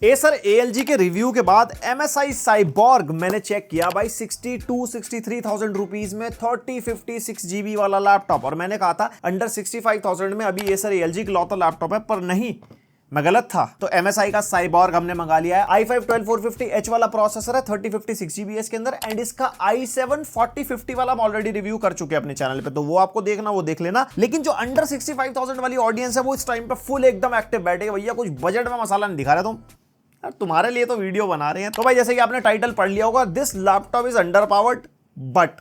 Acer ALG के review के बाद MSI साइबॉर्ग मैंने चेक किया भाई 62-63,000 रुपीज में 3056 GB वाला लैपटॉप, और मैंने कहा था अंडर 65,000 में अभी एसर ALG इकलौता लैपटॉप है, पर नहीं, मैं गलत था। तो MSI का साइबॉर्ग हमने मंगा लिया है। i5-12450H वाला प्रोसेसर है, 3056 GB इसके अंदर, एंड इसका i7-4050 वाला हम ऑलरेडी रिव्यू कर चुके हैं अपने चैनल पे, तो वो आपको देखना, वो देख लेना। लेकिन जो अंडर 65,000 वाली ऑडियंस है वो इस टाइम पे फुल एकदम एक्टिव बैठे, भैया कुछ बजट में मसाला नहीं दिखा रहे तुम, तुम्हारे लिए तो वीडियो बना रहे हैं। तो भाई जैसे कि आपने टाइटल पढ़ लिया होगा, this laptop is under powered, but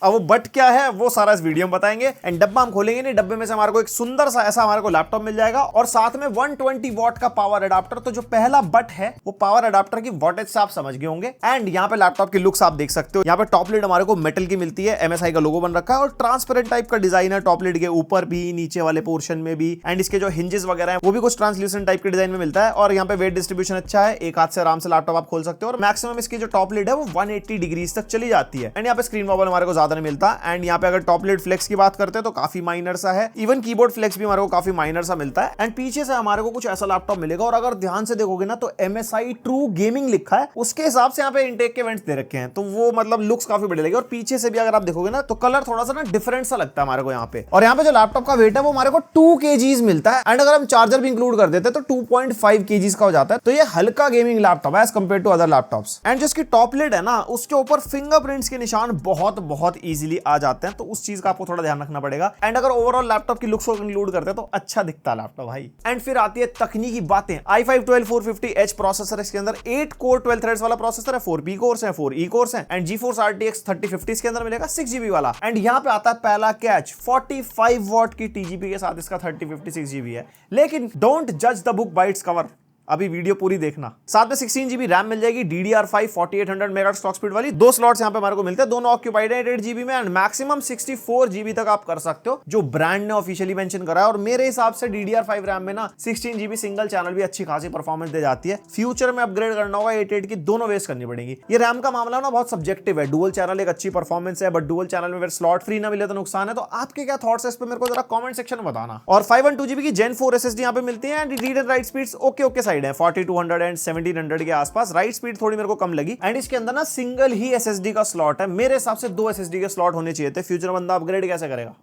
अब वो बट क्या है वो सारा इस वीडियो में बताएंगे। एंड डब्बा हम खोलेंगे नहीं, डब्बे में से हमारे को एक सुंदर सा ऐसा हमारे को लैपटॉप मिल जाएगा, और साथ में 120 वॉट का पावर अडाप्टर। तो जो पहला बट है वो पावर अडाप्टर की वॉटेज से आप समझ गए होंगे। एंड यहाँ पे लैपटॉप की लुक्स आप देख सकते हो, यहाँ पे टॉप लिड हमारे को मेटल की मिलती है, MSI का लोगो बन रखा है, और ट्रांसपेरेंट टाइप का डिजाइन है टॉप लिड के ऊपर भी, नीचे वाले पोर्शन में भी। एंड इसके जो हिंजेस वगैरह है वो भी कुछ ट्रांसल्यूसेंट टाइप के डिजाइन में मिलता है, और यहाँ पे वेट डिस्ट्रीब्यूशन अच्छा है, एक हाथ से आराम से लैपटॉप आप खोल सकते हो, और मैक्सिमम इसकी जो टॉप लिड है वो 180 डिग्री तक चली जाती है। एंड यहाँ पे स्क्रीन वॉबल हमारे को ज्यादा नहीं मिलता। एंड यहाँ पे अगर टॉप लिड फ्लेक्स की बात करते हैं तो काफी माइनर सा है, इवन कीबोर्ड फ्लेक्स भी हमारे को काफी माइनर सा मिलता है। एंड पीछे से हमारे को कुछ ऐसा लैपटॉप मिलेगा, और अगर ध्यान से देखोगे ना तो MSI ट्रू गेमिंग लिखा है, उसके हिसाब से यहाँ पे इनटेक के वेंट्स दे रखे हैं, तो वो मतलब लुक्स काफी बड़े लगे। और पीछे से भी अगर आप देखोगे ना तो कलर थोड़ा सा ना डिफरेंट सा लगता है हमारे को यहाँ पे। और यहाँ पे जो लैपटॉप का वेट है वो हमारे को 2 kg मिलता है, एंड अगर हम चार्जर भी इंक्लूड कर देते हैं तो 2.5 kg का हो जाता है। तो ये हल्का गेमिंग लैपटॉप है as compare to other laptops. And जो इसकी टॉप लिड है ना उसके ऊपर फिंगरप्रिंट्स के निशान बहुत इजीली आ जाते हैं, तो उस चीज का आपको थोड़ा ध्यान रखना पड़ेगा। एंड अगर ओवरऑल लैपटॉप की लुक्स को इंक्लूड करते हैं तो अच्छा दिखता है लैपटॉप भाई। एंड फिर आती है तकनीकी बातें। i5-12450H प्रोसेसर इसके अंदर 8 कोर 12 थ्रेड्स वाला प्रोसेसर है, 4 P कोर्स है, 4 E कोर्स है, एंड GeForce RTX 3050 इसके अंदर मिलेगा 6 GB वाला। एंड यहाँ पे आता है पहला कैच, 45 वॉट की TGP के साथ इसका 3056 GB है। लेकिन डोंट जज the book by its cover, अभी वीडियो पूरी देखना। साथ में 16 GB रैम मिल जाएगी, DDR5 4800 मेगाहर्ट्ज क्लॉक स्पीड वाली। 2 स्लॉट्स यहाँ पे हमारे को मिलते हैं, दोनों ऑक्यूपाइड है 8 GB में, एंड मैक्सिमम 64 GB तक आप कर सकते हो, जो ब्रांड ने ऑफिशियली मेंशन करा है। और मेरे हिसाब से DDR5 रैम में ना 16 GB सिंगल चैनल भी अच्छी खासी परफॉर्मेंस दे जाती है। फ्यूचर में अपग्रेड करना होगा 8 की, दोनों वेस्ट करनी पड़ेगी। ये रैम का मामला ना बहुत सब्जेक्टिव है, डुअल चैनल एक अच्छी परफॉर्मेंस है, बट डुअल चैनल में अगर स्लॉट फ्री ना मिले तो नुकसान है। तो आपके क्या थॉट्स है इस पे मेरे को जरा कमेंट सेक्शन में बताना। और 512 GB की Gen 4 SSD यहाँ पे मिलती है, and read and right speeds okay side है, 4200 एंड 1700 के आसपास। राइट स्पीड थोड़ी मेरे को कम लगी। एंड इसके अंदर ना सिंगल ही SSD का स्लॉट है, मेरे हिसाब से 2 SSD के स्लॉट होने चाहिए थे। फ्यूचर बंदा अपग्रेड कैसे करेगा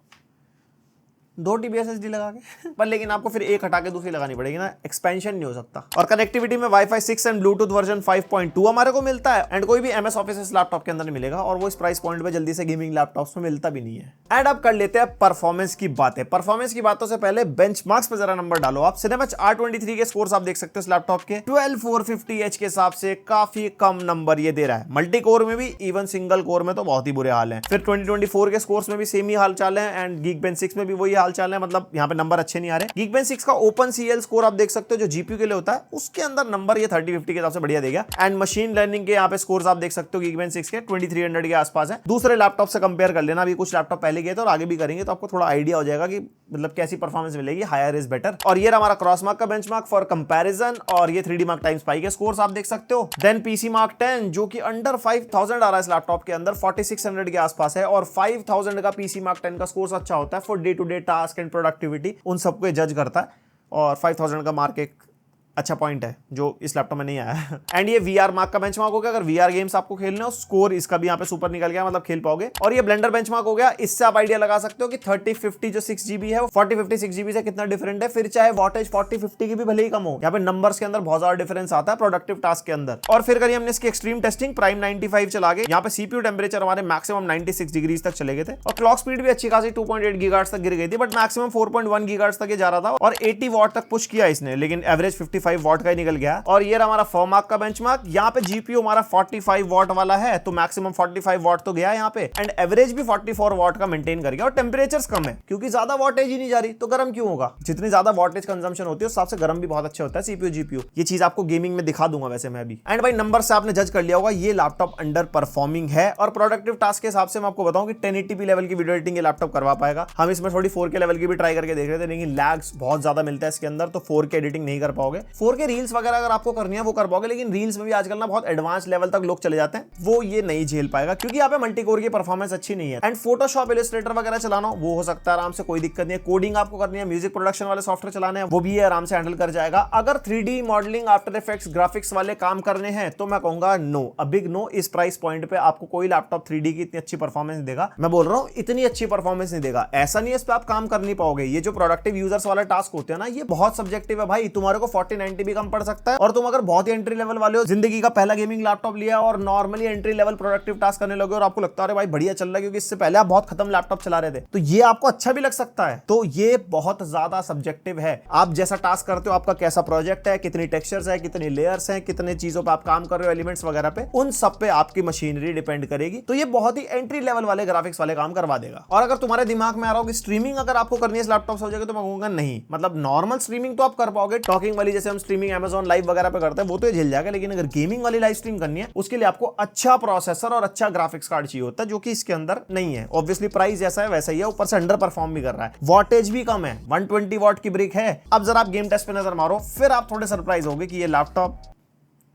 2 TB SSD लगा के पर, लेकिन आपको फिर एक हटा के दूसरी लगानी पड़ेगी ना, एक्सपेंशन नहीं हो सकता। और कनेक्टिविटी में Wi-Fi 6 एंड ब्लूटूथ वर्जन 5.2 हमारे को मिलता है, एंड कोई भी MS ऑफिस इस लैपटॉप के अंदर नहीं मिलेगा, और वो इस प्राइस पॉइंट पे जल्दी से गेमिंग लैपटॉप्स में मिलता भी नहीं है। एंड अब कर लेते हैं परफॉर्मेंस की बातें। परफॉर्मेंस की बातों से पहले बेंचमार्क्स पे जरा नंबर डालो आप। Cinebench R23 के स्कोर्स आप देख सकते हो इस लैपटॉप के, 12450H के हिसाब से काफी कम नंबर ये दे रहा है। मल्टी कोर में भी, इवन सिंगल कोर में तो बहुत ही बुरे हाल है। फिर 2024 के स्कोर्स में भी सेम ही हाल चाल है, एंड Geekbench 6 में भी वही हाल चाल है, मतलब यहाँ पे नंबर अच्छे नहीं आ रहे। Geekbench 6 का OpenCL स्कोर आप देख सकते हो, जो GPU के लिए होता है, उसके अंदर नंबर ये 3050 के हिसाब से बढ़िया देगा। एंड मशीन लर्निंग के यहाँ पे स्कोर्स आप देख सकते हो Geekbench 6 के 2300 के आसपास है। दूसरे लैपटॉप से कंपेयर कर लेना, अभी कुछ लैपटॉप पहले गए थे और आगे भी करेंगे, तो आपको थोड़ा आइडिया हो जाएगा कि मतलब कैसी परफॉर्मेंस मिलेगी, हायर इज बेटर। और ये हमारा क्रॉसमार्क का बेंचमार्क फॉर कंपैरिजन, और ये 3D मार्क टाइम्स पाई के स्कोर्स आप देख सकते हो। देन PC मार्क 10 जो कि अंडर 5000 आ रहा है इस लैपटॉप के अंदर, 4600 के आसपास है, और 5000 का PC मार्क 10 का स्कोर्स अच्छा होता है for day to day task and productivity, उन सबको जज करता है। और 5000 का मार्क एक अच्छा पॉइंट है जो इस लैपटॉप में नहीं आया है। एंड ये VR मार्क का बेंचमार्क हो गया, अगर VR गेम्स आपको खेलने हो, स्कोर इसका भी यहाँ पे सुपर निकल गया, मतलब खेल पाओगे। और ये ब्लेंडर बेंचमार्क हो गया, इससे आप आइडिया लगा सकते हो कि 3050 जो 6 GB है वो 4050 6 GB से कितना डिफरेंट है। फिर चाहे वॉटेज 4050 की भी भले ही कम हो, यहाँ पे नंबर्स के अंदर बहुत ज्यादा डिफरेंस आता है प्रोडक्टिव टास्क के अंदर। और फिर करिए हमने इसकी एक्सट्रीम टेस्टिंग, प्राइम 95 चला गए, यहाँ पे CPU टेम्परेचर हमारे मैक्सिमम 96 डिग्री तक चले गए थे, और क्लॉक स्पीड भी अच्छी खासी 2.8 GHz तक गिर गई थी, बट मैक्सिमम 4.1 GHz तक ये जा रहा था, और 80 वॉट तक पुश किया इसने, लेकिन एवरेज 55 वॉट का ही निकल गया। और ये हमारा फॉर्मार्क का बेंचमार्क, यहाँ पे GPU हमारा 45 वॉट वाला है, तो मैक्सिमम 45 वॉट तो गया यहाँ पे, एंड एवरेज भी 44 वॉट का मेंटेन कर गया। और टेम्परेचर्स कम है, क्योंकि ज्यादा वॉटेज ही नहीं जा रही, तो गर्म क्यों होगा। जितनी ज्यादा वॉटेज कंजम्पशन होती है उस हिसाब से गर्म भी बहुत अच्छा होता है CPU GPU। ये चीज आपको गेमिंग में दिखा दूंगा वैसे मैं भी। एंड भाई नंबर से आपने जज कर लिया होगा, ये लैपटॉप अंडर परफॉर्मिंग है। और प्रोडक्टिव टास्क के हिसाब से मैं आपको बताऊं कि 1080p लेवल की वीडियो एडिटिंग ये लैपटॉप करवा पाएगा। हम इसमें थोड़ी 4K लेवल की भी ट्राई करके देख रहे थे, लेकिन लैग्स बहुत ज्यादा मिलता है इसके अंदर, तो 4K एडिटिंग नहीं कर पाओगे। 4K रील्स वगैरह अगर आपको करनी है वो कर पाओगे, लेकिन रील्स में भी आजकल ना बहुत एडवांस लेवल तक लोग चले जाते हैं, वो ये नहीं झेल पाएगा क्योंकि यहाँ पे मल्टीकोर की परफॉर्मेंस अच्छी नहीं है। एंड फोटोशॉप, इलस्ट्रेटर वगैरह चलाना वो हो सकता है आराम से, कोई दिक्कत नहीं है। कोडिंग आपको करनी है, म्यूजिक प्रोडक्शन वाले सॉफ्टवेयर चलाने हैं, वो भी आराम से हैंडल कर जाएगा। अगर 3D modelling, after effects, graphics वाले काम करने हैं तो मैं कहूंगा नो, अ बिग नो। इस प्राइस पॉइंट पे आपको कोई लैपटॉप 3D की इतनी अच्छी परफॉर्मेंस देगा। मैं बोल रहा हूँ इतनी अच्छी परफॉर्मेंस नहीं देगा। ऐसा नहीं है इस पे आप काम कर नहीं पाओगे। ये जो प्रोडक्टिव यूजर्स वाला टास्क होते हैं ना, ये बहुत सब्जेक्टिव है भाई। तुम्हारे को 4090 भी कम पड़ सकता है, और तुम अगर बहुत ही एंट्री लेवल वाले हो, जिंदगी का पहला गेमिंग लैपटॉप लिया और normally entry level productive task करने लगे और आपको लगता है भाई बढ़िया चल रहा है क्योंकि इससे पहले आप बहुत खत्म लैपटॉप चला रहे थे, तो ये आपको अच्छा भी लग सकता है। तो ये बहुत ज्यादा सब्जेक्टिव है। आप जैसा टास्क करते हो, आपका कैसा प्रोजेक्ट है, कितनी टेक्सचर्स है, कितनी लेयर्स हैं, कितने चीजों पे आप काम कर रहे हो, एलिमेंट्स वगैरह पे, उन सब पे आपकी मशीनरी डिपेंड करेगी। तो ये बहुत ही एंट्री लेवल वाले ग्राफिक्स वाले काम करवा देगा। और अगर तुम्हारे दिमाग में आ रहा हो कि स्ट्रीमिंग अगर आपको करनी है इस लैपटॉप से हो जाएगा, तो मैं कहूंगा नहीं। मतलब नॉर्मल स्ट्रीमिंग तो आप कर पाओगे, टॉकिंग वाली जैसे हम स्ट्रीमिंग Amazon लाइव वगैरह पे करते हैं वो तो झेल जाएगा, लेकिन अगर गेमिंग वाली लाइव स्ट्रीम करनी है उसके लिए आपको अच्छा प्रोसेसर और अच्छा ग्राफिक्स कार्ड चाहिए होता है, जो कि इसके अंदर नहीं है। ऑब्वियसली प्राइस जैसा है वैसा ही है, ऊपर से अंडर परफॉर्म भी कर रहा है। वॉटेज भी कम है, 120 वॉट की ब्रिक है। अब जरा आप गेम टेस्ट पे नजर मारो, फिर आप थोड़े सरप्राइज होंगे कि ये लैपटॉप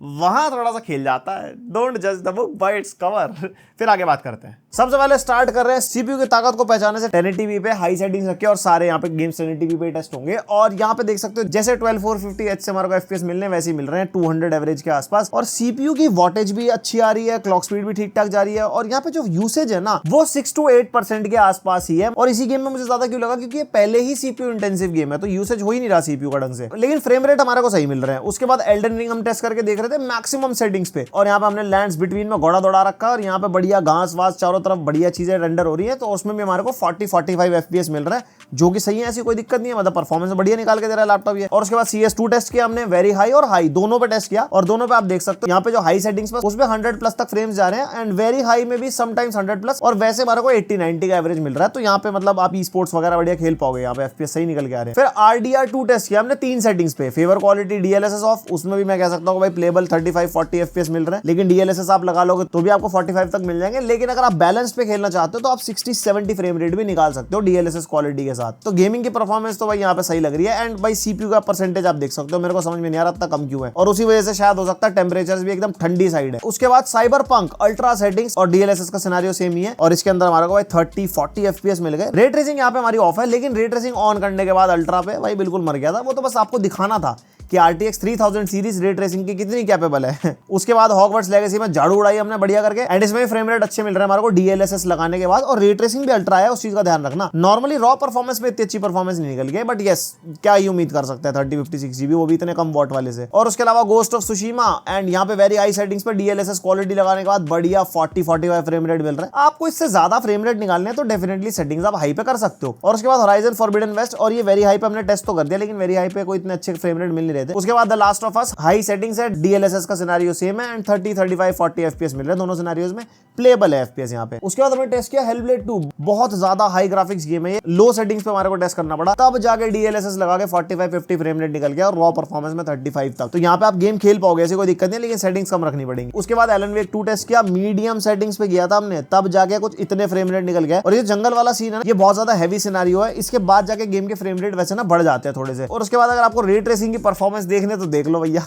वहां थोड़ा सा खेल जाता है। डोंट जज the book by its cover. फिर आगे बात करते हैं। सबसे पहले स्टार्ट कर रहे हैं सीपीयू की ताकत को पहचानने से। 1080p पे हाई सेटिंग्स रखे और सारे यहाँ पे गेम्स 1080p पे टेस्ट होंगे। और यहाँ पे देख सकते हो जैसे 12450H से हमारे को FPS मिलने वैसे ही मिल रहे हैं 200 एवरेज के आसपास। और सीपीयू की वॉटेज भी अच्छी आ रही है, क्लॉक स्पीड भी ठीक ठाक जा रही है। और यहाँ पे जो यूसेज है ना वो 6 to 8% के आसपास ही है। और इसी गेम में मुझे ज्यादा क्यों लगा, क्योंकि ये पहले ही सीपीयू इंटेंसिव गेम है, तो यूसेज हो ही नहीं रहा सीपीयू का ढंग से, लेकिन फ्रेम रेट हमारे को सही मिल रहे हैं। उसके बाद एल्डन रिंग हम टेस्ट करके देख रहे थे मैक्सिमम सेटिंग्स पे, और यहाँ पे हमने लैंड्स बिटवीन में घोड़ा दौड़ा रखा, और यहाँ पे बढ़िया घास वास चारों तरफ बढ़िया चीजें रेंडर हो रही है, तो उसमें भी हमारे को 40-45 FPS मिल रहा है, जो कि सही है, ऐसी कोई दिक्कत नहीं है। मतलब परफॉर्मेंस बढ़िया निकाल के दे रहा है लैपटॉप ये। और उसके बाद CS2 टेस्ट किया हमने, वेरी हाई और हाई दोनों पे टेस्ट किया, और दोनों पे आप देख सकते हो यहाँ पे जो हाई सेटिंग्स पर उसमें 100+ तक फ्रेम्स जा रहे हैं, एंड वेरी हाई में भी समटाइम्स 100+, और वैसे हमारे को 80-90 का एवरेज मिल रहा है। तो यहाँ पे मतलब आप स्पोर्ट्स वगैरह बढ़िया खेल पाओगे, यहाँ पे FPS सही निकल के आ रहे हैं। फिर RDR2 टेस्ट किया हमने 3 सेटिंग्स पे, फेवर क्वालिटी DLSS ऑफ, उसमें भी मैं कह सकता हूँ भाई प्लेबल 35-40 FPS मिल रहा है, लेकिन DLSS आप लगा लोगे तो भी आपको 45 तक मिल जाएंगे। लेकिन अगर आप बैलेंस पे खेलना चाहते हो तो आप 60-70 फ्रेम रेट भी निकाल सकते हो DLSS क्वालिटी के साथ। तो गेमिंग की परफॉर्मेंस तो भाई यहाँ पे सही लग रही है। एंड भाई सीपीयू का परसेंटेज आप देख सकते हो, मेरे को समझ में नहीं आ रहा इतना कम क्यों है, और उसी वजह से शायद हो सकता है टेम्परेचर्स भी एकदम ठंडी साइड है। उसके बाद साइबरपंक अल्ट्रा सेटिंग्स और DLSS का सिनेरियो सेम ही है, और इसके अंदर हमारे को भाई 30-40 FPS मिल गए। रे ट्रेसिंग यहाँ पे हमारी ऑफ है, लेकिन रे ट्रेसिंग ऑन करने के बाद अल्ट्रा पे भाई बिल्कुल मर गया था। वो तो बस आपको दिखाना था कि RTX 3000 सीरीज रे ट्रेसिंग की कितनी कैपेबल है। उसके बाद हॉगवर्ट्स लेगेसी में झाड़ू उड़ाई हमने बढ़िया करके, एंड इसमें फ्रेम रेट अच्छे मिल रहे हैं हमारे को DLSS लगाने के बाद, और रे ट्रेसिंग भी अल्ट्रा है, उस चीज का ध्यान रखना। नॉर्मली रॉ परफॉर्मेंस में इतनी अच्छी परफॉर्मेंस नहीं निकल गई, बट यस क्या ही उम्मीद कर सकते हैं 3056 GB, वो भी इतने कम वॉट वाले से। और उसके अलावा गोस्ट ऑफ सुशीमा, एंड यहाँ पे वेरी हाई सेटिंग्स पे DLSS क्वालिटी लगाने के बाद बढ़िया 40-45 फ्रेम रेट मिल रहा है। आपको इससे ज्यादा फ्रेम रेट निकालने हैं तो डेफिनेटली सेटिंग्स आप हाई पे कर सकते हो। और उसके बाद होराइजन फॉरबिडन वेस्ट, और ये वेरी हाई पे हमने टेस्ट तो कर दिया, लेकिन वेरी हाई पे कोई इतने अच्छे फ्रेम रेट मिल नहीं रहे थे। उसके बाद the last of us high settings है, DLSS का सिनेरियो सेम है, एंड 30-35-40 FPS मिल रहे हैं दोनों सिनेरियोज में, प्लेबल है FPS यहाँ पे। उसके बाद हमने टेस्ट किया हेलब्लेड 2, बहुत ज्यादा हाई ग्राफिक्स गेम है ये, लो सेटिंग्स पे हमारे को टेस्ट करना पड़ा, तब जाके DLSS लगा के 45-50 फ्रेम रेट निकल गया, और रॉ परफॉर्मेंस में 35 तक। तो यहाँ पे आप गेम खेल पाओगे, ऐसी कोई दिक्कत नहीं, लेकिन सेटिंग्स कम रखनी पड़ेगी। उसके बाद एलन वेक 2 टेस्ट किया, मीडियम सेटिंग्स पे किया था हमने, तब जाके कुछ इतने फ्रेम रेट निकल गया। और ये जंगल वाला सीन है ना, ये बहुत ज्यादा हैवी सिनेरियो है, इसके बाद जाके गेम के फ्रेम रेट वैसे ना बढ़ जाते हैं थोड़े से। और उसके बाद अगर आपको रे ट्रेसिंग की परफॉर्मेंस देखने तो देख लो भैया,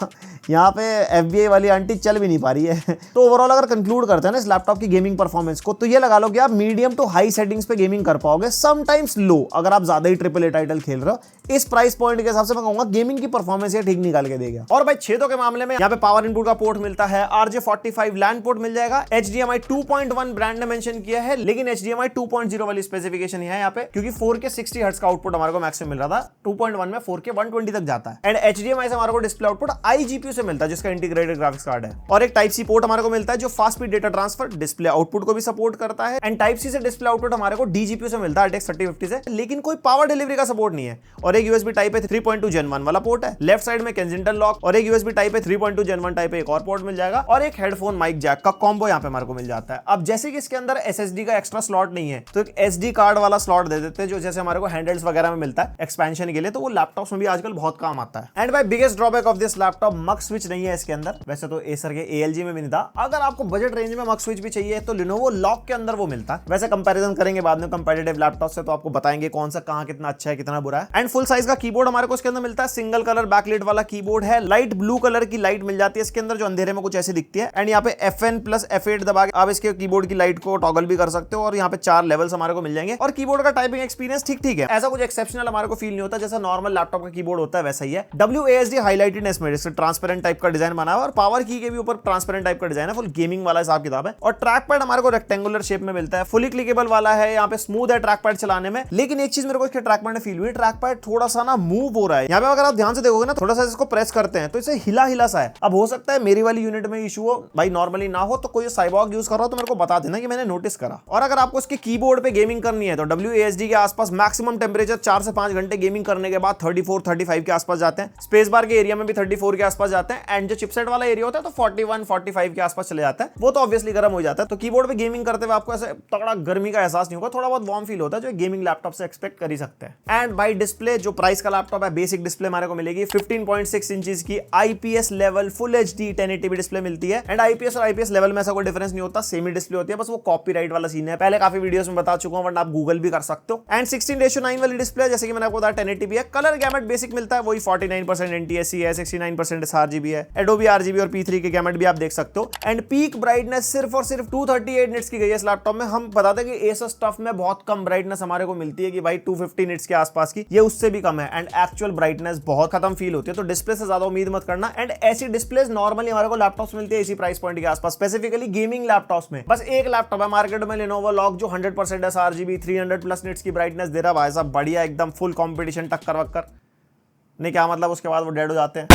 यहाँ पे FBI वाली आंटी चल भी नहीं पा रही है। तो ओवरऑल अगर कंक्लूड करते हैं ना इस लैपटॉप की गेमिंग परफॉर्मेंस को, तो ये लगा लो कि आप मीडियम टू हाई सेटिंग्स पे गेमिंग कर पाओगे, समटाइम्स लो अगर आप ज्यादा ही AAA टाइटल खेल रहे हो। इस प्राइस पॉइंट के हिसाब से मैं कहूंगा गेमिंग की परफॉर्मेंस ये ठीक निकाल के देगा। और भाई छेदों के मामले में यहाँ पे पावर इनपुट का पोर्ट मिलता है, RJ45 लैंड पोर्ट मिल जाएगा, HDMI 2.1 ब्रांड ने मेंशन किया है, लेकिन HDMI 2.0 वाली स्पेसिफिकेशन है यहाँ पे, क्योंकि 4K 60 हर्ट्ज का आउटपुट हमारे को मैक्सिमम मिल रहा था, 2.1 में 4K 120 तक जाता है। एंड HDMI से हमारे को डिस्प्ले आउटपुट iGPU से मिलता है, जिसका इंटीग्रेटेड ग्राफिक्स कार्ड है, और एक टाइप सी पोर्ट हमारे को मिलता है जो fast speed data transfer display output को भी सपोर्ट करता है। एंड टाइप सी से डिस्प्ले आउटपुट हमारे को DGPU से मिलता है RTX 3050 से, लेकिन कोई पावर डिलीवरी का सपोर्ट नहीं है। और एक USB टाइप है 3.2 Gen 1 वाला पोर्ट है, लेफ्ट साइड में केंजिंगटन लॉक, और एक USB टाइप है 3.2 Gen 1 टाइप है एक और पोर्ट मिल जाएगा, और एक हेडफोन माइक जैक का कॉम्बो यहाँ पे हमारे को मिल जाता है। अब जैसे कि इसके अंदर SSD का एक्स्ट्रा स्लॉट नहीं है, तो एक SD कार्ड वाला स्लॉट दे देते हैं, जो जैसे हमारे को हैंडल्स वगैरह में मिलता है एक्सपेंशन के लिए, तो वो लैपटॉप्स में भी आजकल बहुत काम आता है। एंड भाई biggest drawback of this laptop, मक स्विच नहीं है इसके अंदर, वैसे तो एसर के ALG में भी नहीं था। अगर आपको बजट रेंज में मक स्विच भी चाहिए तो Lenovo लॉक के अंदर वो मिलता है। वैसे कंपैरिजन करेंगे बाद में कंपेटिटिव लैपटॉप से, तो आपको बताएंगे कौन सा कहां कितना अच्छा है कितना बुरा है। एंड फुल साइज का कीबोर्ड हमारे को इसके अंदर मिलता है, सिंगल कलर बैकलाइट वाला कीबोर्ड है, लाइट ब्लू कलर की लाइट मिल जाती है इसके अंदर जो अंधेरे में कुछ ऐसे दिखती है। एंड यहाँ पे FN प्लस F8 दबा के आप इसके कीबोर्ड की लाइट को टॉगल भी कर सकते हो और यहाँ पे 4 लेवल्स हमारे को मिल जाएंगे। और कीबोर्ड का टाइपिंग एक्सपीरियंस ठीक ठीक है, ऐसा कुछ एक्सेप्शनल हमारे को फील नहीं होता, जैसा नॉर्मल लैपटॉप का कीबोर्ड होता है वैसा ही है। WASD हाईलाइटेडनेस में ट्रांसपेरेंट टाइप का डिजाइन बना है और पावर की के भी ऊपर ट्रांसपेरेंट टाइप का डिजाइन है, फुल गेमिंग वाला हिसाब किताब है। और ट्रैक पैड हमारे को रेक्टेंगुलर शेप में मिलता है, फुली क्लिकेबल वाला है, यहाँ पे स्मूथ है ट्रैक पैड चलाने में। लेकिन एक चीज मेरे को इसके ट्रैक पैड में फील हुई, ट्रैक पैड थोड़ा सा ना मूव हो रहा है। यहाँ पे अगर आप ध्यान से देखोगे ना, थोड़ा सा इसको प्रेस करते हैं तो इसे हिला हिला सा है। अब हो सकता है मेरी वाली यूनिट में इशू हो, भाई नॉर्मली ना हो, तो कोई साइबॉर्ग यूज कर रहा हो तो मेरे को बता देना कि मैंने नोटिस करा। और अगर आपको इसके कीबोर्ड पे गेमिंग करनी है तो WASD के आसपास मैक्सिमम टेंपरेचर 4 से 5 घंटे गेमिंग करने के बाद 34-35 के आसपास जाते हैं। स्पेस बार के एरिया में भी 34 के आसपास जाते हैं। एंड जो चिपसेट वाला एरिया होता है तो 41-45 के आसपास चले जाता है, वो तो ऑब्वियसली गर्म हो जाता है। तो कीबोर्ड पे गेमिंग करते हुए आपको ऐसे तगड़ा गर्मी का एहसास नहीं होगा, थोड़ा बहुत वार्म फील होता है जो गेमिंग लैपटॉप से एक्सपेक्ट कर ही सकते हैं। एंड बाय डिस्प्ले जो प्राइस का लैपटॉप है, बेसिक डिस्प्ले हमारे को मिलेगी 15.6 इंचेस की IPS level full HD 1080p display मिलती है। एंड IPS और IPS लेवल में ऐसा कोई डिफरेंस नहीं होता, सेमी डिस्प्ले होती है, बस वो कॉपीराइट वाला सीन है, पहले काफी वीडियोस में बता चुका हूं, वरना आप गूगल भी कर सकते हो। एंड 16:9 वाली डिस्प्ले, जैसे कि मैंने आपको बताया 1080p है। कलर गैमेट बेसिक मिलता है, वही 49% NTSC है, 69% sRGB है, Adobe RGB और P3 के गैमेट भी आप देख सकते हो। एंड पीक ब्राइटनेस सिर्फ और सिर्फ 238 निट्स की गई है इस लैपटॉप में। हम बताते हैं कि Asus स्टफ में बहुत कम ब्राइटनेस हमारे को मिलती है कि भाई 250 निट्स के आसपास की, ये उससे भी कम है। एंड एक्चुअल ब्राइटनेस बहुत खत्म फील होती है, तो डिस्प्ले से ज्यादा उम्मीद मत करना। एंड ऐसी डिस्प्लेस नॉर्मली हमारे को लैपटॉप्स मिलती है इसी प्राइस पॉइंट के आसपास, स्पेसिफिकली गेमिंग लैपटॉप्स में। बस एक लैपटॉप है मार्केट में, Lenovo Log, जो 100% sRGB 300 प्लस निट्स की ब्राइटनेस दे रहा है। भाई साहब बढ़िया, एकदम फुल कंपटीशन, टक्कर वक्कर नहीं, क्या मतलब उसके बाद वो डेड हो जाते हैं।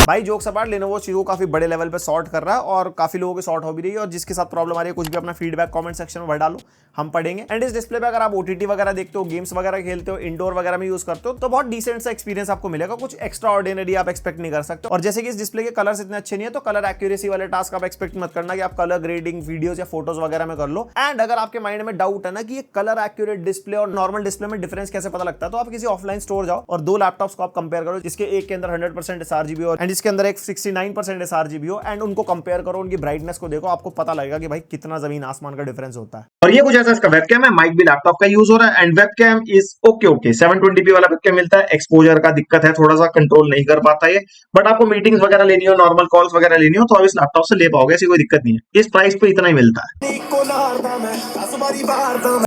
भाई जोक्स अपार्ट, Lenovo चीजों को काफी बड़े लेवल पे सॉर्ट कर रहा है और काफी लोगों की सॉर्ट हो भी रही है। और जिसके साथ प्रॉब्लम आ रही है, कुछ भी अपना फीडबैक कमेंट सेक्शन में भर डालो, हम पढ़ेंगे। एंड इस डिस्प्ले पे अगर आप OTT वगैरह देखते हो, गेम्स वगैरह खेलते हो, इंडोर वगैरह में यूज करते हो, तो बहुत डिसेंट सा एक्सपीरियंस आपको मिलेगा, कुछ एक्स्ट्रा ऑर्डिनरी आप एक्सपेक्ट नहीं कर सकते। और जैसे कि इस डिस्प्ले के कलर्स इतने अच्छे नहीं है, तो कलर एक्यूरेसी वाले टास्क आप एक्सपेक्ट मत करना कि आप कलर ग्रेडिंग वीडियोस या फोटोज वगैरह में कर लो। एंड अगर आपके माइंड में डाउट है ना कि ये कलर एक्यूरेट डिस्प्ले और नॉर्मल डिस्प्ले में डिफरेंस कैसे पता लगता है, तो आप किसी ऑफलाइन स्टोर जाओ और 2 लैपटॉप्स को आप कंपेयर करो, जिसके एक के अंदर 100% sRGB हो एंड इसके अंदर एक 69% sRGB हो, एंड उनको कंपेयर करो, उनकी ब्राइटनेस को देखो, आपको पता लगेगा कि भाई कितना जमीन आसमान का डिफरेंस होता है। और ये कुछ ऐसा इसका वेबकैम है, माइक भी लैपटॉप का यूज हो रहा है। And webcam is okay 720p वाला वेबकैम मिलता है। एक्सपोजर का दिक्कत है, थोड़ा सा कंट्रोल नहीं कर पाता ये, बट आपको मीटिंग्स वगैरह लेनी हो, नॉर्मल कॉल्स वगैरह लेनी हो, तो आप इस लैपटॉप से ले पाओगे, ऐसी कोई दिक्कत नहीं है। इस प्राइस पे इतना ही मिलता है।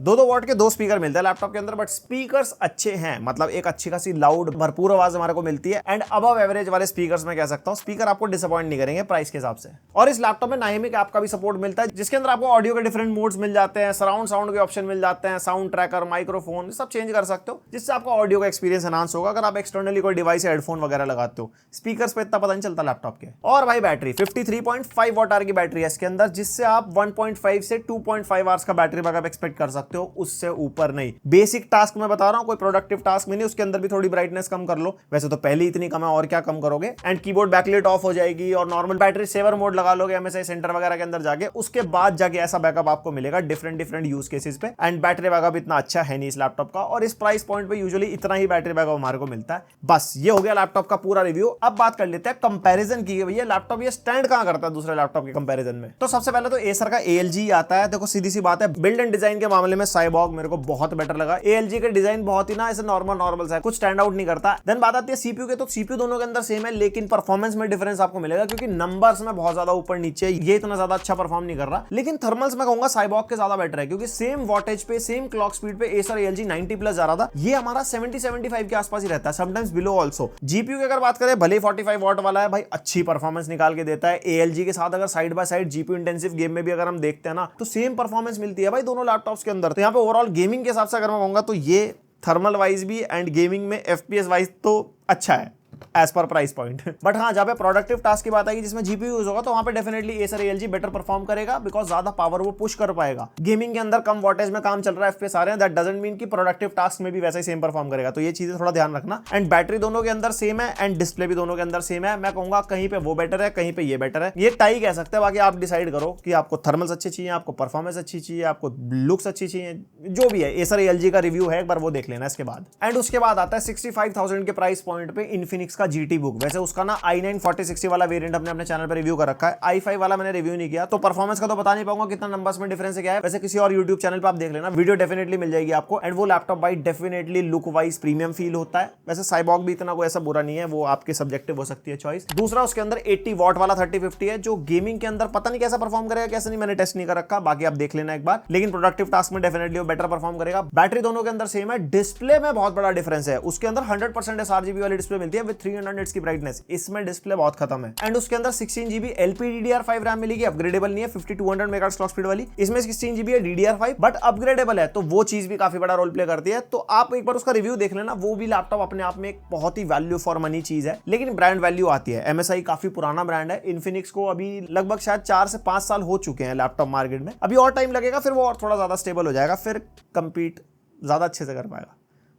2 वॉट के 2 स्पीकर मिलते हैं लैपटॉप के अंदर, बट स्पीकर्स अच्छे हैं, मतलब एक अच्छी खासी लाउड भरपूर आवाज हमारे को मिलती है। एंड अबव एवरेज वाले स्पीकर्स में कह सकता हूं, स्पीकर आपको डिसअपॉइंट नहीं करेंगे प्राइस के हिसाब से। और इस लैपटॉप में नाइमिक ऐप का भी सपोर्ट मिलता है, जिसके अंदर आपको ऑडियो के डिफरेंट मोड्स मिल जाते हैं, सराउंड साउंड के ऑप्शन मिल जाते हैं, साउंड ट्रैकर, माइक्रोफोन, सब चेंज कर सकते हो, जिससे आपका ऑडियो का एक्सपीरियंस एनहांस होगा अगर आप एक्सटर्नली कोई डिवाइस या हेडफोन वगैरह लगाते हो। स्पीकर्स पे इतना पता नहीं चलता लैपटॉप के। और भाई बैटरी 53.5 वॉट आवर की बैटरी है इसके अंदर, जिससे आप 1.5 से 2.5 आवर्स का बैटरी बैकअप एक्सपेक्ट कर सकते हो, उससे ऊपर नहीं। बेसिक टास्क में बता रहा हूं, कोई प्रोडक्टिव टास्क में नहीं, उसके अंदर भी थोड़ी ब्राइटनेस कम कर लो, वैसे तो पहले इतनी कम है और क्या कम करोगे। एंड कीबोर्ड बैकलाइट ऑफ हो जाएगी और नॉर्मल बैटरी सेवर मोड लगा लोगे MSI सेंटर वगैरह के अंदर जाके, उसके बाद जाके ऐसा बैकअप आपको मिलेगा डिफरेंट यूज केसेस पे। एंड बैटरी बैकअप इतना अच्छा है नहीं इस लैपटॉप का, और इस प्राइस पॉइंट पे यूजुअली इतना ही बैटरी बैकअप हमारे को मिलता है। बस ये हो गया लैपटॉप का पूरा रिव्यू। अब बात कर लेते हैं कंपैरिजन की, भैया लैपटॉप ये स्टैंड कहां करता है दूसरे लैपटॉप के कंपैरिजन में। तो सबसे पहले तो एसर का ALG आता है। देखो सीधी सी बात है, बिल्ड एंड डिजाइन के मामले में साइबॉर्ग मेरे को बहुत बेटर लगा। ALG का डिजाइन बहुत ही ना ऐसे नॉर्मल सा है, कुछ स्टैंड आउट नहीं करता। देन बात आती है CPU के, तो CPU दोनों के अंदर सेम है, लेकिन परफॉर्मेंस में डिफरेंस आपको मिलेगा, क्योंकि नंबर्स में बहुत ज्यादा ऊपर नीचे, ये इतना ज्यादा अच्छा परफॉर्म नहीं कर रहा। लेकिन थर्मल्स में कहूंगा साइबॉर्ग के ज्यादा बेटर है, क्योंकि सेम वॉटेज पे, सेम क्लॉक स्पीड पे एसर ALG 90+ जा रहा था, ये हमारा 70-75 के आसपास ही रहता है, समटाइम्स बिलो ऑल्सो। GPU की अगर बात करें, भले 45 वॉट वाला है, भाई अच्छी परफॉर्मेंस निकाल के देता है। ALG के साथ अगर side by side GPU intensive game में भी अगर हम देखते हैं ना, तो सेम परफॉर्मेंस मिलती है भाई दोनों लैपटॉप्स के अंदर। तो यहाँ पे ओवरऑल गेमिंग के हिसाब से अगर मैं कहूंगा, तो ये थर्मल वाइज भी एंड गेमिंग में FPS वाइज तो अच्छा है as per price point. But हाँ, जहां पे प्रोडक्टिव टास्क की बात आएगी, जिसमें GPU यूज होगा, तो वहां पे definitely Acer ALG better perform करेगा, बिकॉज ज्यादा पावर वो पुश कर पाएगा। गेमिंग के अंदर कम वॉटेज में काम चल रहा है, FPS आ रहे हैं, दैट डजंट मीन कि प्रोडक्टिव टास्क में भी वैसे ही सेम परफॉर्म करेगा। तो ये चीजें थोड़ा ध्यान रखना। एंड बैटरी दोनों के अंदर सेम है एंड डिस्प्ले भी दोनों के अंदर सेम है। मैं कहूंगा कहीं पे वो बेटर है, कहीं पे ये बेटर है, ये टाई कह सकते हैं। बाकी आप डिसाइड करो कि आपको थर्मल्स अच्छी चाहिए, आपको परफॉर्मेंस अच्छी चाहिए, आपको लुक्स अच्छी चाहिए, जो भी है। एसर ALG का रिव्यू है, एक बार वो देख लेना इसके बाद। एंड उसके बाद आता है 65,000 के प्राइस पॉइंट पे Infinix इन्फिनिक्स का GT बुक। वैसे उसका ना i9 4060 वाला वेरिएंट हमने अपने चैनल पर रिव्यू कर रखा है, i5 वाला मैंने रिव्यू नहीं किया, तो परफॉर्मेंस का तो बता नहीं पाऊंगा कितना नंबर्स में डिफरेंस है क्या है। वैसे किसी और यूट्यूब चैनल पर आप देख लेना, वीडियो डेफिनेटली मिल जाएगी आपको। एंड वो लैपटॉप भाई definitely look wise premium feel होता है। वैसे साइबॉर्ग भी इतना कोई ऐसा बुरा नहीं है, वो आपके सब्जेक्टिव हो सकती है चॉइस। दूसरा उसके अंदर 80 वॉट वाला 3050 है, जो गेमिंग के अंदर पता नहीं कैसा परफॉर्म करेगा कैसे नहीं, मैंने टेस्ट नहीं कर रखा, बाकी आप देख लेना एक बार। लेकिन प्रोडक्टिव टास्क में डेफिनेटली वो बेटर परफॉर्म करेगा। बैटरी दोनों के अंदर सेम है, डिस्प्ले में बहुत बड़ा डिफरेंस है। उसके अंदर 100% sRGB वाली डिस्प्ले मिलती है विद 300 निट्स की ब्राइटनेस, इसमें डिस्प्ले बहुत खत्म है। एंड उसके अंदर 16GB LPDDR5 रैम मिलेगी, अपग्रेडेबल नहीं है, 5200 मेगाहर्ट्ज क्लॉक स्पीड वाली। इसमें 16GB है DDR5 बट अपग्रेडेबल है, तो वो चीज भी काफी बड़ा रोल प्ले करती है। तो आप एक बार उसका रिव्यू देख लेना, वो भी लैपटॉप अपने आप में एक बहुत ही वैल्यू फॉर मनी चीज है। लेकिन ब्रांड वैल्यू आती है, MSI काफी पुराना ब्रांड है, इन्फिनिक्स को अभी लगभग शायद 4 से 5 साल हो चुके हैं लैपटॉप मार्केट में, अभी और टाइम लगेगा, फिर वो और थोड़ा ज्यादा स्टेबल हो जाएगा, फिर कंपीट ज्यादा अच्छे से कर पाएगा,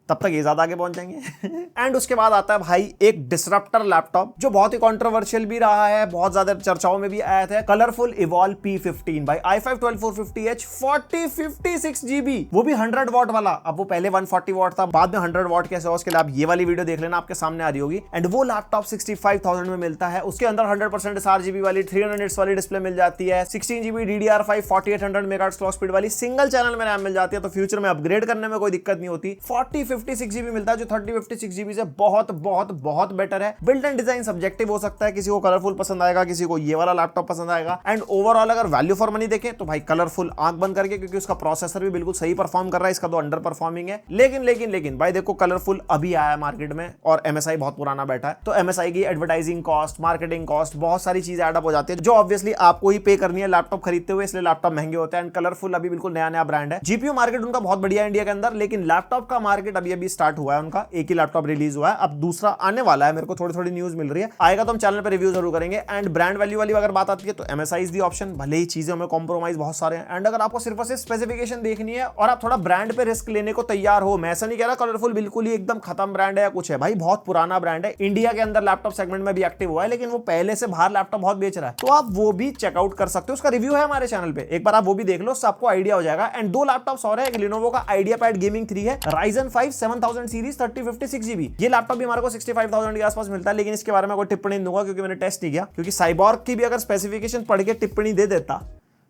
तब तक ये ज्यादा आगे पहुंच जाएंगे। एंड उसके बाद आता है भाई एक डिसरप्टर लैपटॉप जो बहुत ही कंट्रोवर्शियल भी रहा है, बहुत ज्यादा चर्चाओं में भी आया था, कलरफुल इवॉल्व P15 भाई i5 12450H 4056GB, वो भी 100 वॉट वाला। अब वो पहले 140 वॉट था, बाद में 100 वॉट कैसे हो, उसके लिए आप ये वाली वीडियो देख लेना, आपके सामने आ रही होगी। एंड वो लैपटॉप 65,000 में मिलता है, उसके अंदर 100% sRGB वाली 300 निट्स वाली डिस्प्ले मिल जाती है, 16GB DDR5 4800 megahertz clock speed वाली सिंगल चैनल में रैम मिल जाती है, तो फ्यूचर में अपग्रेड करने में कोई दिक्कत नहीं होती। 4056GB मिलता है जो 3056GB से बहुत बहुत बहुत बेटर है। बिल्ड एंड डिजाइन सब्जेक्टिव हो सकता है, किसी को कलरफुल पसंद आएगा, किसी को ये वाला लैपटॉप पसंद आएगा। एंड ओवरऑल अगर वैल्यू फॉर मनी देखें तो भाई कलरफुल आंख बंद करके, क्योंकि उसका प्रोसेसर भी बिल्कुल सही परफॉर्म कर रहा है, इसका तो अंडर परफॉर्मिंग है। लेकिन भाई देखो कलरफुल अभी आया है मार्केट में और MSI बहुत पुराना बैठा है, तो MSI की एडवर्टाइजिंग कॉस्ट, मार्केटिंग कॉस्ट, बहुत सारी चीजें एड अप हो जाती है, जो ऑब्वियसली आपको ही पे करनी है लैपटॉप खरीदते हुए, इसलिए लैपटॉप महंगे होते हैं। एंड कलरफुल अभी बिल्कुल नया नया ब्रांड है। जीपीयू मार्केट उनका बहुत बढ़िया इंडिया के अंदर, लेकिन लैपटॉप का मार्केट अभी अभी स्टार्ट हुआ है उनका, एक ही लैपटॉप रिलीज हुआ है, अब दूसरा आने वाला है, मेरे को थोड़ी थोड़ी न्यूज मिल रही है, आएगा तो हम चैनल पे रिव्यू जरूर करेंगे। एंड ब्रांड वैल्यू वाली अगर बात आती है तो MSI इज द ऑप्शन, भले ही चीजों में कॉम्प्रोमाइज बहुत सारे हैं। एंड अगर आपको सिर्फ और सिर्फ स्पेसिफिकेशन देखनी है और आप थोड़ा ब्रांड पे रिस्क लेने को तैयार हो, मैं ऐसा नहीं कह रहा कलरफुल बिल्कुल ही एकदम खत्म ब्रांड है या कुछ है, भाई बहुत पुराना ब्रांड है, इंडिया के अंदर लैपटॉप सेगमेंट में भी एक्टिव हुआ है, लेकिन वो पहले से बाहर लैपटॉप बहुत बेच रहा है, तो आप वो भी चेकआउट कर सकते हो, उसका रिव्यू है हमारे चैनल पे, एक बार आप वो भी देख लो, सबको आइडिया हो जाएगा। एंड दो लैपटॉप्स और है, एक Lenovo का IdeaPad गेमिंग 3 है, Ryzen 5 7000 सीरीज 3056GB, ये लैपटॉप भी हमारे को 65,000 के आसपास मिलता है, लेकिन इसके बारे में कोई टिप्पणी नहीं दूंगा क्योंकि मैंने टेस्ट नहीं किया, क्योंकि साइबॉर्ग की भी अगर स्पेसिफिकेशन पढ़ के टिप्पणी दे देता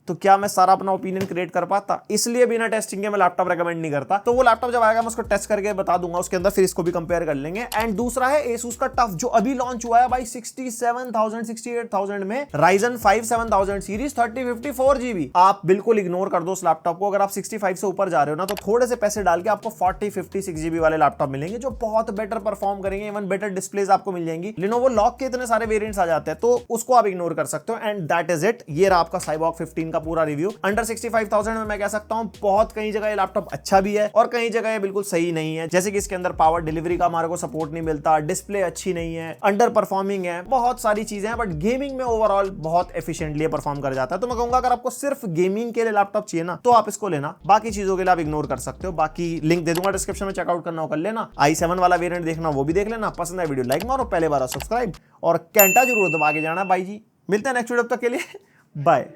तो क्या मैं सारा अपना ओपिनियन क्रिएट कर पाता, इसलिए बिना टेस्टिंग के मैं लैपटॉप रेकमेंड नहीं करता। तो वो लैपटॉप जब आएगा मैं उसको टेस्ट करके बता दूंगा उसके अंदर, फिर इसको भी कंपेयर कर लेंगे। एंड दूसरा है Asus का टफ, जो अभी लॉन्च हुआ है भाई 67,000 68,000 में, Ryzen 5 7000 सीरीज 3054GB। आप बिल्कुल इग्नोर कर दो उस लैपटॉप को, अगर आप 65 से ऊपर जा रहे हो ना, तो थोड़े से पैसे डाल के आपको 4056GB वाले लैपटॉप मिलेंगे जो बहुत बेटर परफॉर्म करेंगे, इवन बेटर डिस्प्लेज आपको मिल जाएंगी। Lenovo लॉक के इतने सारे वेरिएंट्स आ जाते हैं, तो उसको आप इग्नोर कर सकते हो। एंड दैट इज इट, ये रहा आपका साइबॉर्ग 15 का पूरा रिव्यू। अंडर 65,000 में मैं कह सकता हूं बहुत कई जगह ये लैपटॉप अच्छा भी है और कई जगह ये बिल्कुल सही नहीं है, जैसे कि इसके अंदर पावर डिलीवरी का हमारे को सपोर्ट नहीं मिलता, डिस्प्ले अच्छी नहीं है, अंडर परफॉर्मिंग है, बहुत सारी चीजें हैं, बट गेमिंग में ओवरऑल बहुत एफिशिएंटली परफॉर्म कर जाता है। तो मैं कहूंगा अगर आपको सिर्फ गेमिंग के लिए लैपटॉप चाहिए ना, तो आप इसको लेना, बाकी चीजों के लिए आप इग्नोर कर सकते हो। बाकी लिंक दे दूंगा डिस्क्रिप्शन में, चेकआउट करना हो कर लेना। i7 वाला वेरिएंट देखना वो भी देख लेना, पसंद है वीडियो लाइक मारो, पहले बार सब्सक्राइब और घंटा जरूर दबा के जाना। भाई जी मिलते हैं नेक्स्ट वीडियो, तक के लिए बाय।